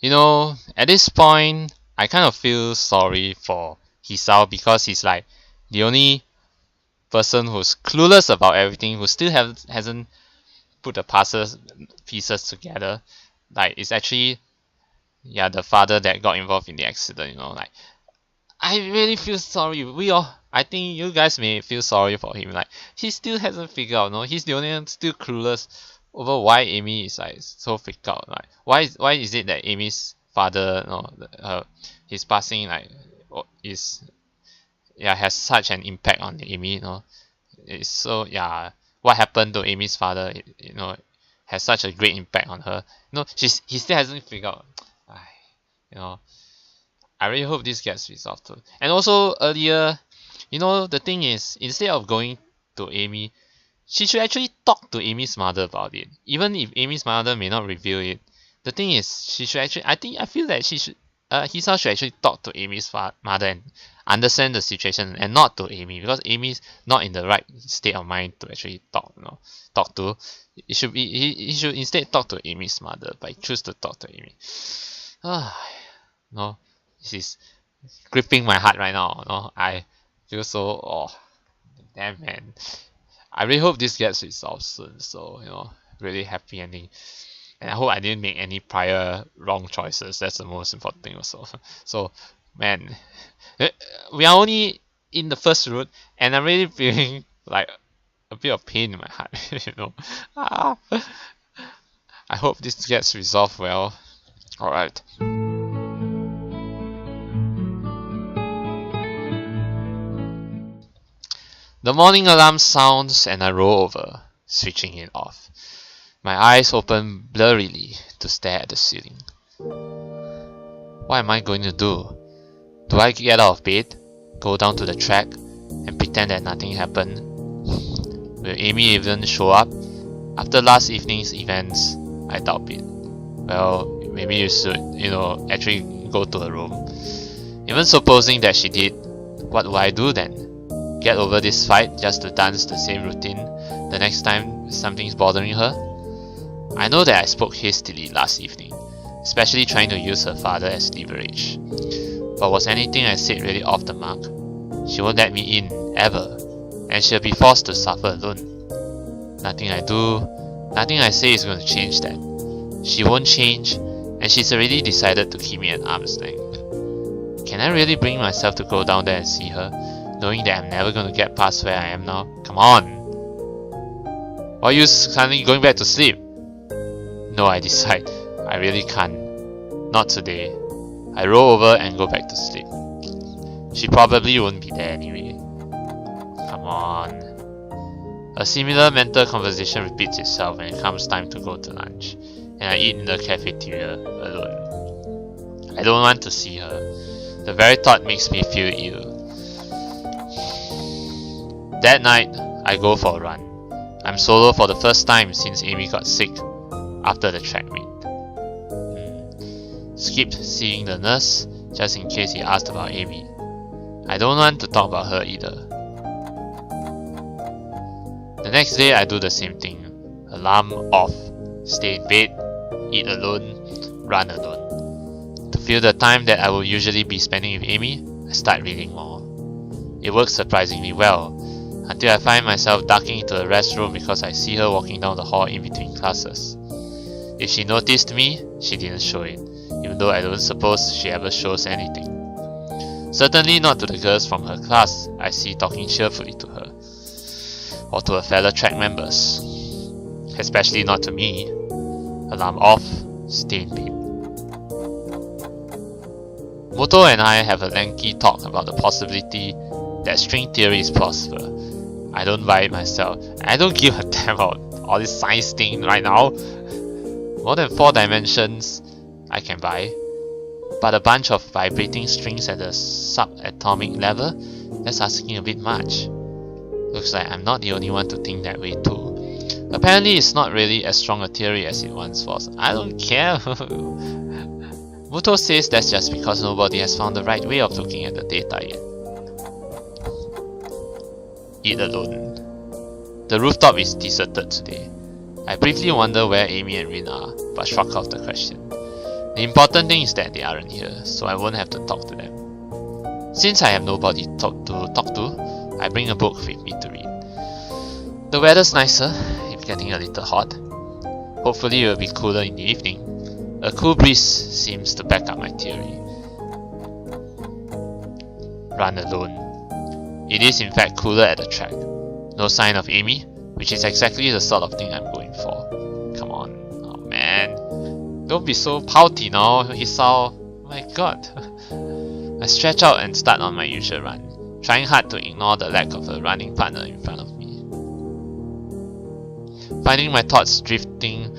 You know, at this point, I kind of feel sorry for Hisao because he's like the only person who's clueless about everything, who still hasn't put the pieces together. Like it's actually the father that got involved in the accident. You know, like I really feel sorry. I think you guys may feel sorry for him. Like he still hasn't figured out. No, he's the only one still clueless over why Amy is like so freaked out. Like why is it that Amy's father, his passing like is has such an impact on Amy. It's so what happened to Amy's father? Has such a great impact on her. He still hasn't figured out. you know I really hope this gets resolved too. And also earlier, the thing is, instead of going to Amy, she should actually talk to Amy's mother about it. Even if Amy's mother may not reveal it, the thing is, she should actually. I feel that she should. Hisao should actually talk to Amy's mother and understand the situation, and not to Amy, because Amy's not in the right state of mind to actually talk. Talk to. It should be he should instead talk to Amy's mother, but he choose to talk to Amy. No. This is gripping my heart right now. I feel so damn man. I really hope this gets resolved soon. So really happy ending. And I hope I didn't make any prior wrong choices. That's the most important thing also. So man, we are only in the first route, and I'm really feeling like a bit of pain in my heart. I hope this gets resolved well. Alright. The morning alarm sounds and I roll over, switching it off. My eyes open blurrily to stare at the ceiling. What am I going to do? Do I get out of bed, go down to the track, and pretend that nothing happened? Will Amy even show up? After last evening's events, I doubt it. Well, maybe you should, actually go to her room. Even supposing that she did, what will I do then? Get over this fight just to dance the same routine the next time something's bothering her? I know that I spoke hastily last evening, especially trying to use her father as leverage. But was anything I said really off the mark? She won't let me in, ever, and she'll be forced to suffer alone. Nothing I do, nothing I say is going to change that. She won't change, and she's already decided to keep me at arm's length. Can I really bring myself to go down there and see her, knowing that I'm never going to get past where I am now? Come on! Why are you suddenly going back to sleep? No, I decide. I really can't. Not today. I roll over and go back to sleep. She probably won't be there anyway. Come on. A similar mental conversation repeats itself when it comes time to go to lunch, and I eat in the cafeteria alone. I don't want to see her. The very thought makes me feel ill. That night, I go for a run. I'm solo for the first time since Amy got sick after the track meet. Skipped seeing the nurse just in case he asked about Amy. I don't want to talk about her either. The next day I do the same thing. Alarm off. Stay in bed, eat alone, run alone. To fill the time that I will usually be spending with Amy, I start reading more. It works surprisingly well, until I find myself ducking into the restroom because I see her walking down the hall in between classes. If she noticed me, she didn't show it, even though I don't suppose she ever shows anything. Certainly not to the girls from her class I see talking cheerfully to her, or to her fellow track members. Especially not to me. Alarm off, stay in bed. Moto and I have a lengthy talk about the possibility that string theory is plausible. I don't buy it myself. I don't give a damn about all this science thing right now. More than 4 dimensions I can buy, but a bunch of vibrating strings at the subatomic level, that's asking a bit much. Looks like I'm not the only one to think that way too. Apparently it's not really as strong a theory as it once was. I don't care. Muto says that's just because nobody has found the right way of looking at the data yet. Eat alone. The rooftop is deserted today. I briefly wonder where Amy and Rin are, but shrug off the question. The important thing is that they aren't here, so I won't have to talk to them. Since I have nobody to talk to, I bring a book with me to read. The weather's nicer, it's getting a little hot. Hopefully it will be cooler in the evening. A cool breeze seems to back up my theory. Run alone. It is in fact cooler at the track. No sign of Amy, which is exactly the sort of thing I'm going for. Come on, oh man. Don't be so pouty now, Hisao. Oh my god. I stretch out and start on my usual run, trying hard to ignore the lack of a running partner in front of me. Finding my thoughts drifting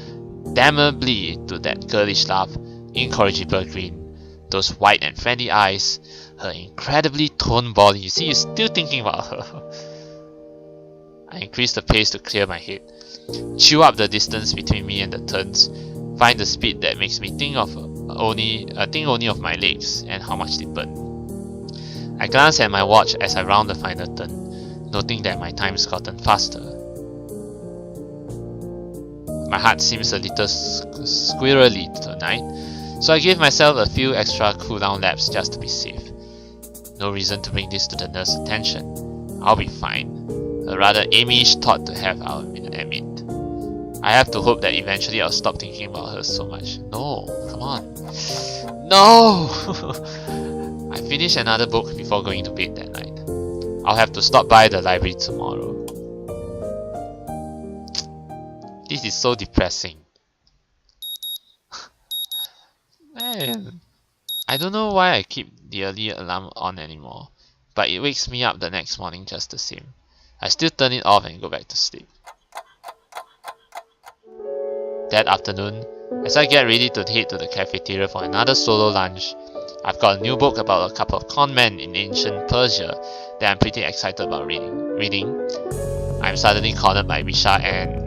damnably to that girlish laugh, incorrigible grin, those white and friendly eyes, her incredibly toned body. You see, you're still thinking about her. I increase the pace to clear my head, chew up the distance between me and the turns, find the speed that makes me think only of my legs and how much they burn. I glance at my watch as I round the final turn, noting that my time's gotten faster. My heart seems a little squirrely tonight, so I give myself a few extra cooldown laps just to be safe. No reason to bring this to the nurse's attention. I'll be fine. A rather Amy-ish thought to have, I'll admit. I have to hope that eventually I'll stop thinking about her so much. No, come on. No! I finish another book before going to bed that night. I'll have to stop by the library tomorrow. This is so depressing. Man, I don't know why I keep the early alarm on anymore, but it wakes me up the next morning just the same. I still turn it off and go back to sleep. That afternoon, as I get ready to head to the cafeteria for another solo lunch, I've got a new book about a couple of con men in ancient Persia that I'm pretty excited about reading. I'm suddenly cornered by Misha and...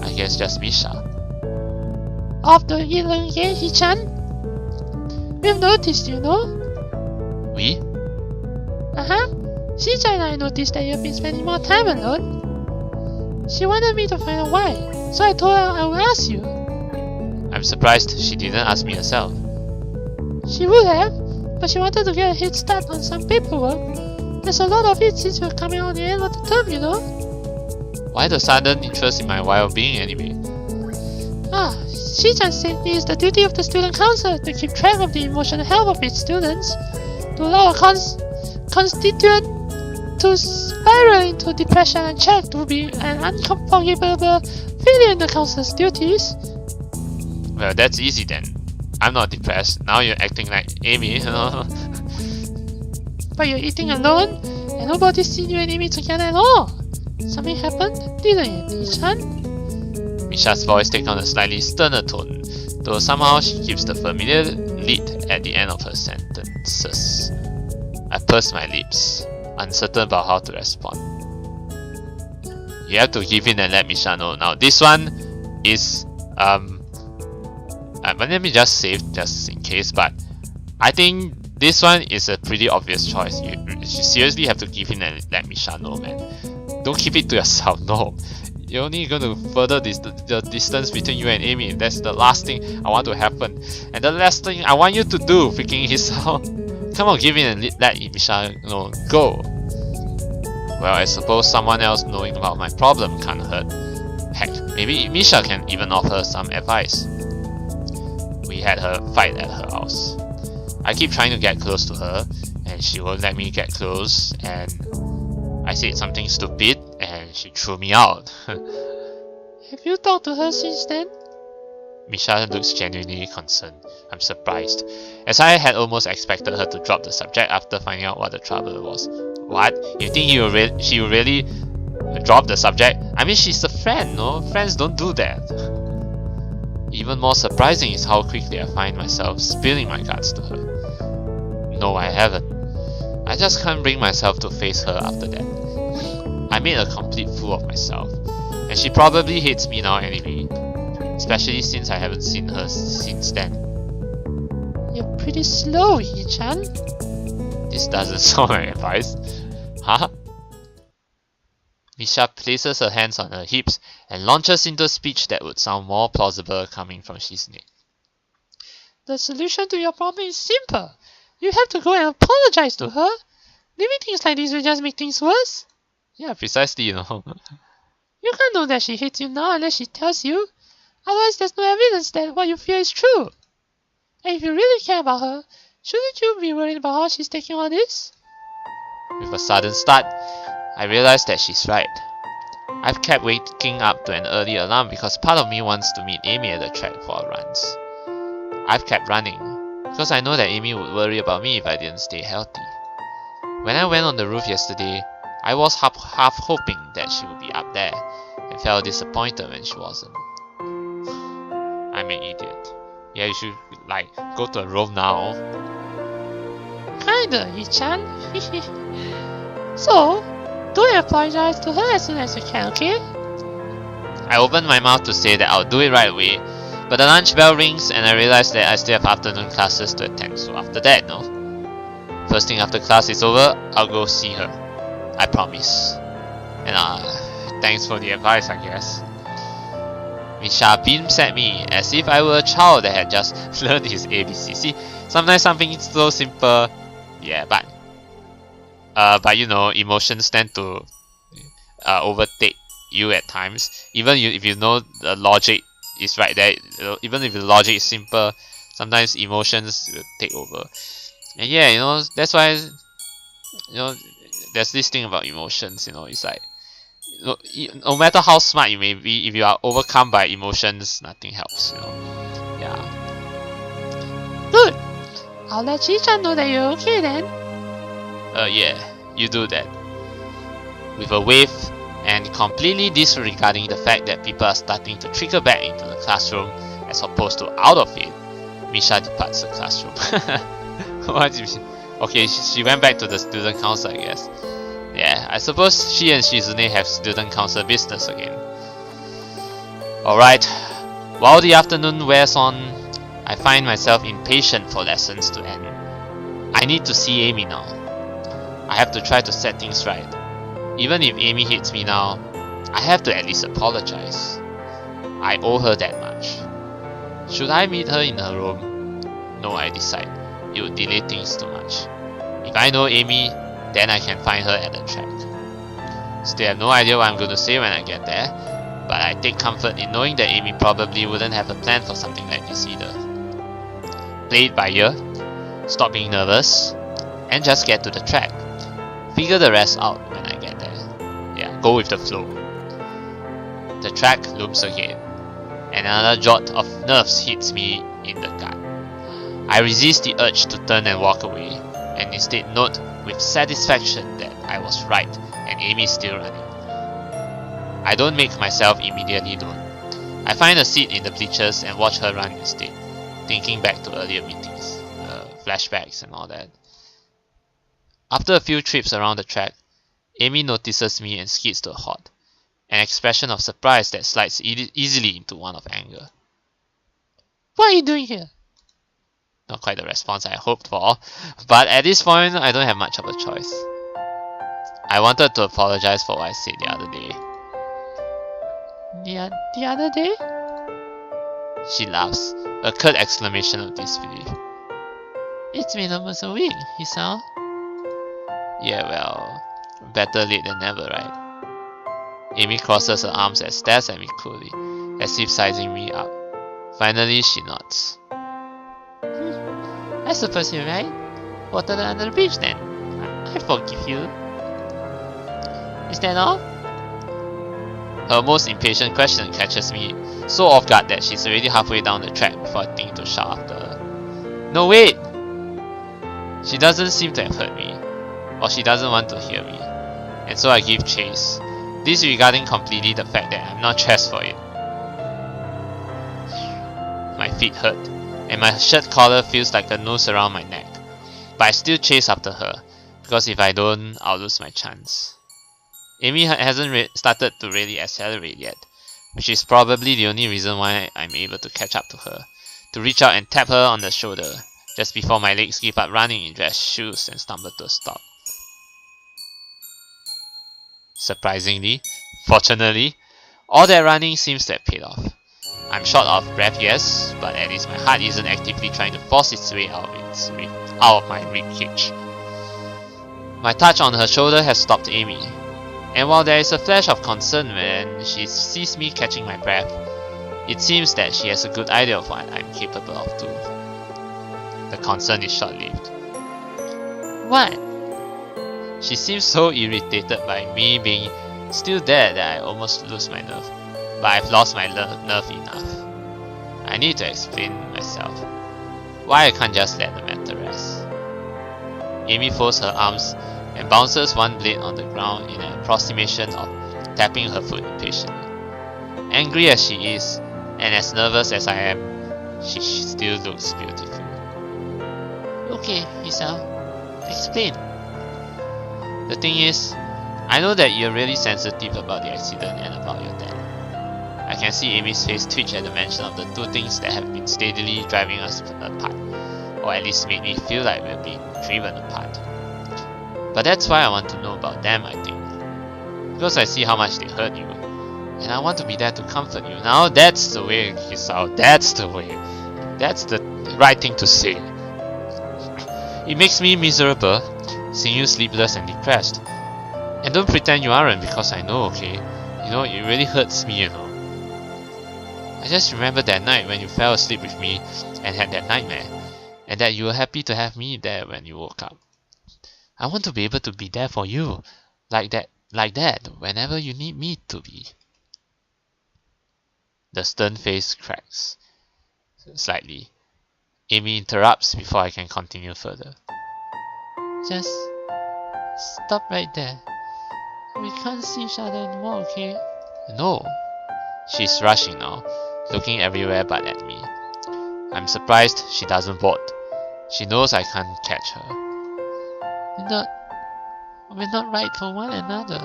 I guess just Misha. Of the Yilun Hichan? We've noticed, you know? We? Shija and I noticed that you've been spending more time alone. She wanted me to find out why, so I told her I would ask you. I'm surprised she didn't ask me herself. She would have, but she wanted to get a head start on some paperwork. There's a lot of it since we're coming on the end of the term, you know. Why the sudden interest in my well-being anyway? Shija said it is the duty of the student council to keep track of the emotional health of its students, to allow a constituent to spiral into depression and check to be an unforgivable failure in the council's duties. Well, that's easy then. I'm not depressed. Now you're acting like Amy. But you're eating alone, and nobody's seen you and Amy together at all. Something happened, didn't it, Ichan? Misha's voice takes on a slightly sterner tone, though somehow she keeps the familiar lilt at the end of her sentences. I purse my lips, uncertain about how to respond. You have to give in and let Misha know. Now this one is but let me just save just in case, but I think this one is a pretty obvious choice. You seriously have to give in and let Misha know, man. Don't keep it to yourself, no. You're only going to further the distance between you and Amy. That's the last thing I want to happen. And the last thing I want you to do, freaking Hisao. Come on, give in and let Misha know. Go. Well, I suppose someone else knowing about my problem can't hurt. Heck, maybe Misha can even offer some advice. We had her fight at her house. I keep trying to get close to her, and she won't let me get close, and I said something stupid, and she threw me out. Have you talked to her since then? Misha looks genuinely concerned. I'm surprised, as I had almost expected her to drop the subject after finding out what the trouble was. What? You think she will really drop the subject? I mean, she's a friend, no? Friends don't do that. Even more surprising is how quickly I find myself spilling my guts to her. No, I haven't. I just can't bring myself to face her after that. I made a complete fool of myself, and she probably hates me now anyway, especially since I haven't seen her since then. You're pretty slow, Yi-chan. This doesn't sound like advice. Huh? Misha places her hands on her hips and launches into a speech that would sound more plausible coming from his neck. The solution to your problem is simple. You have to go and apologize to her. Leaving things like this will just make things worse. Yeah, precisely, you know. You can't know that she hates you now unless she tells you. Otherwise, there's no evidence that what you fear is true. And if you really care about her, shouldn't you be worried about how she's taking all this? With a sudden start, I realized that she's right. I've kept waking up to an early alarm because part of me wants to meet Amy at the track for our runs. I've kept running because I know that Amy would worry about me if I didn't stay healthy. When I went on the roof yesterday, I was half hoping that she would be up there and felt disappointed when she wasn't. I'm an idiot. Yeah, you should go to a room now. Kinda, Yi-chan. So, don't apologize to her as soon as you can, okay? I opened my mouth to say that I'll do it right away, but the lunch bell rings and I realize that I still have afternoon classes to attend, so after that, no. First thing after class is over, I'll go see her. I promise. And thanks for the advice, I guess. Misha beams at me as if I were a child that had just learned his ABC. See, sometimes something so simple, yeah, but you know, emotions tend to overtake you at times. Even if you know the logic is right there, even if the logic is simple, sometimes emotions will take over. And yeah, you know, that's why, you know, there's this thing about emotions. You know, it's like, no matter how smart you may be, if you are overcome by emotions, nothing helps. You know, yeah. Good. I'll let Chi-chan know that you're okay then. Yeah, you do that. With a wave and completely disregarding the fact that people are starting to trickle back into the classroom as opposed to out of it, Misha departs the classroom. What did she? Okay, she went back to the student council, I guess. Yeah, I suppose she and Shizune have student council business again. Alright, while the afternoon wears on, I find myself impatient for lessons to end. I need to see Amy now. I have to try to set things right. Even if Amy hates me now, I have to at least apologize. I owe her that much. Should I meet her in her room? No, I decide. It would delay things too much. If I know Amy, then I can find her at the track. Still have no idea what I'm going to say when I get there, but I take comfort in knowing that Amy probably wouldn't have a plan for something like this either. Play it by ear, stop being nervous, and just get to the track. Figure the rest out when I get there. Yeah, go with the flow. The track looms again, and another jot of nerves hits me in the gut. I resist the urge to turn and walk away, and instead note with satisfaction that I was right and Amy is still running. I don't make myself immediately known. I find a seat in the bleachers and watch her run instead, thinking back to earlier meetings, flashbacks and all that. After a few trips around the track, Amy notices me and skids to a halt, an expression of surprise that slides easily into one of anger. What are you doing here? Not quite the response I hoped for, but at this point I don't have much of a choice. I wanted to apologize for what I said the other day. The other day? She laughs, a curt exclamation of disbelief. It's been almost a week, Hisao. Yeah, well, better late than never, right? Amy crosses her arms and stares at me coolly, as if sizing me up. Finally, she nods. I suppose you're right. Water under the bridge then. I forgive you. Is that all? Her most impatient question catches me so off guard that she's already halfway down the track before I think to shout after her. No, wait! She doesn't seem to have heard me, or she doesn't want to hear me, and so I give chase, disregarding completely the fact that I'm not dressed for it. My feet hurt, and my shirt collar feels like a noose around my neck, but I still chase after her, because if I don't, I'll lose my chance. Amy hasn't started to really accelerate yet, which is probably the only reason why I'm able to catch up to her, to reach out and tap her on the shoulder, just before my legs give up running in dress shoes and stumble to a stop. Surprisingly, fortunately, all that running seems to have paid off. I'm short of breath, yes, but at least my heart isn't actively trying to force its way out of my ribcage. My touch on her shoulder has stopped Amy, and while there is a flash of concern when she sees me catching my breath, it seems that she has a good idea of what I'm capable of too. The concern is short-lived. What? She seems so irritated by me being still there that I almost lose my nerve. But I've lost my nerve enough. I need to explain myself. Why I can't just let the matter rest. Amy folds her arms and bounces one blade on the ground in an approximation of tapping her foot impatiently. Angry as she is, and as nervous as I am, she still looks beautiful. Okay, Hisao, explain. The thing is, I know that you're really sensitive about the accident and about your dad. I can see Amy's face twitch at the mention of the two things that have been steadily driving us apart, or at least made me feel like we're being driven apart. But that's why I want to know about them, I think. Because I see how much they hurt you, and I want to be there to comfort you. Now that's the way, Hisao, that's the way. That's the right thing to say. It makes me miserable, seeing you sleepless and depressed. And don't pretend you aren't, because I know, okay? You know, it really hurts me, you know. I just remember that night when you fell asleep with me and had that nightmare, and that you were happy to have me there when you woke up. I want to be able to be there for you, like that, whenever you need me to be. The stern face cracks slightly. Amy interrupts before I can continue further. Just stop right there. We can't see each other anymore, okay? No. She's rushing now, looking everywhere but at me. I'm surprised she doesn't bolt. She knows I can't catch her. We're not right for one another.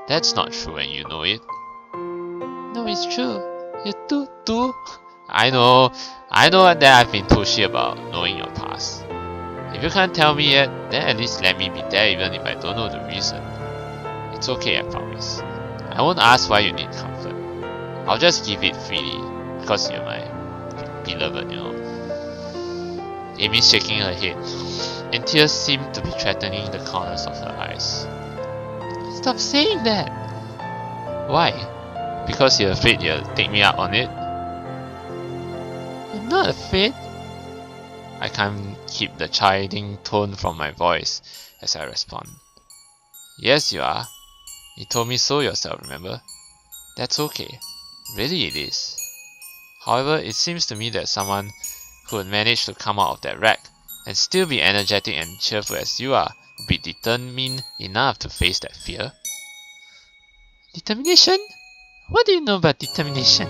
That's not true and you know it. No, it's true. You too. I know that I've been pushy about knowing your past. If you can't tell me yet, then at least let me be there even if I don't know the reason. It's okay, I promise. I won't ask why you need comfort. I'll just give it freely, because you're my beloved, you know. Amy's shaking her head, and tears seem to be threatening the corners of her eyes. Stop saying that! Why? Because you're afraid you'll take me up on it? I'm not afraid. I can't keep the chiding tone from my voice as I respond. Yes, you are. You told me so yourself, remember? That's okay. Really it is. However, it seems to me that someone who would manage to come out of that wreck and still be energetic and cheerful as you are would be determined enough to face that fear. Determination? What do you know about determination?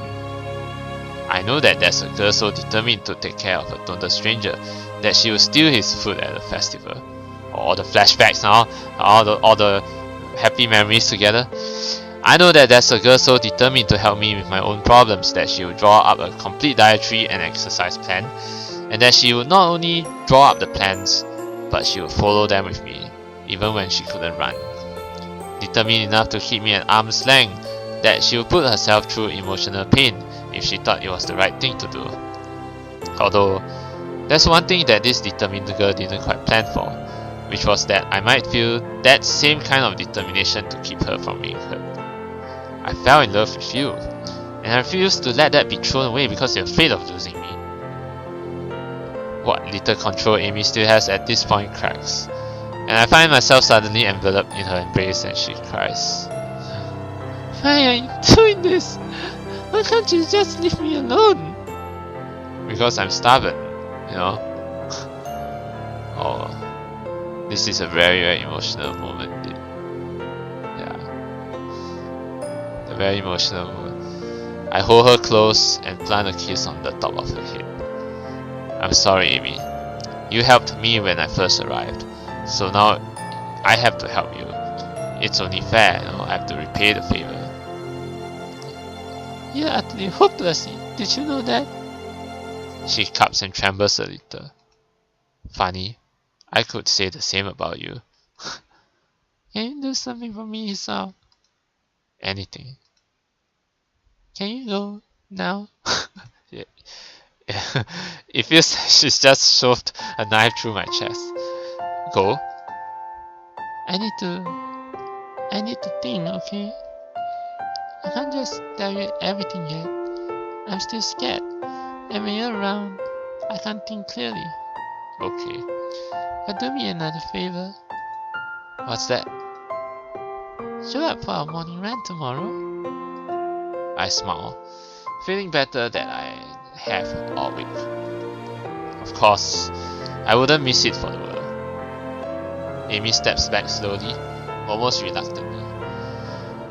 I know that there's a girl so determined to take care of a total stranger that she will steal his food at a festival. All the flashbacks now, all the happy memories together. I know that there's a girl so determined to help me with my own problems that she will draw up a complete dietary and exercise plan, and that she would not only draw up the plans, but she would follow them with me, even when she couldn't run. Determined enough to keep me at arm's length, that she would put herself through emotional pain if she thought it was the right thing to do. Although, there's one thing that this determined girl didn't quite plan for, which was that I might feel that same kind of determination to keep her from being hurt. I fell in love with you, and I refuse to let that be thrown away because you're afraid of losing me. What little control Amy still has at this point cracks, and I find myself suddenly enveloped in her embrace and she cries. Why are you doing this? Why can't you just leave me alone? Because I'm stubborn, you know. Oh, this is a very, very emotional moment. Yeah, a very emotional moment. I hold her close and plant a kiss on the top of her head. I'm sorry, Amy. You helped me when I first arrived, so now I have to help you. It's only fair, you know. I have to repay the favor. You're utterly hopeless. Did you know that? She cups and trembles a little. Funny, I could say the same about you. Can you do something for me, Hisao? Anything. Can you go now. Yeah. It feels like she's just shoved a knife through my chest. Go. I need to think, okay? I can't just tell you everything yet. I'm still scared. And when you're around, I can't think clearly. Okay. But do me another favor. What's that? Show up for our morning run tomorrow. I smile, feeling better than I have all week. Of course, I wouldn't miss it for the world. Amy steps back slowly, almost reluctantly.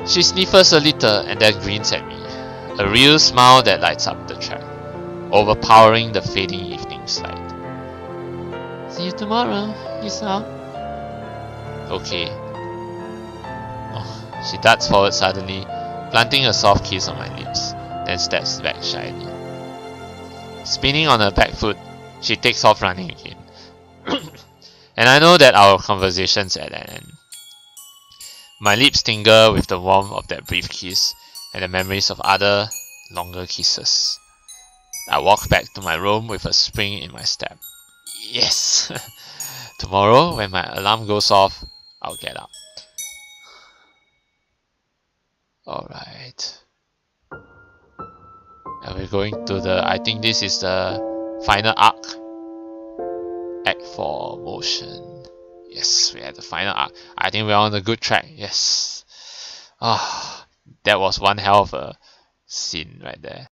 She sniffles a little and then grins at me, a real smile that lights up the track, overpowering the fading evening light. See you tomorrow, Hisao. Okay. Oh, she darts forward suddenly, planting a soft kiss on my lips, then steps back shyly. Spinning on her back foot, she takes off running again. And I know that our conversation's at an end. My lips tingle with the warmth of that brief kiss and the memories of other, longer kisses. I walk back to my room with a spring in my step. Yes! Tomorrow, when my alarm goes off, I'll get up. Alright. And we're going to the... I think this is the final arc. Act 4 motion. Yes, we had the final arc. I think we're on a good track. Yes. Ah, that was one hell of a scene right there.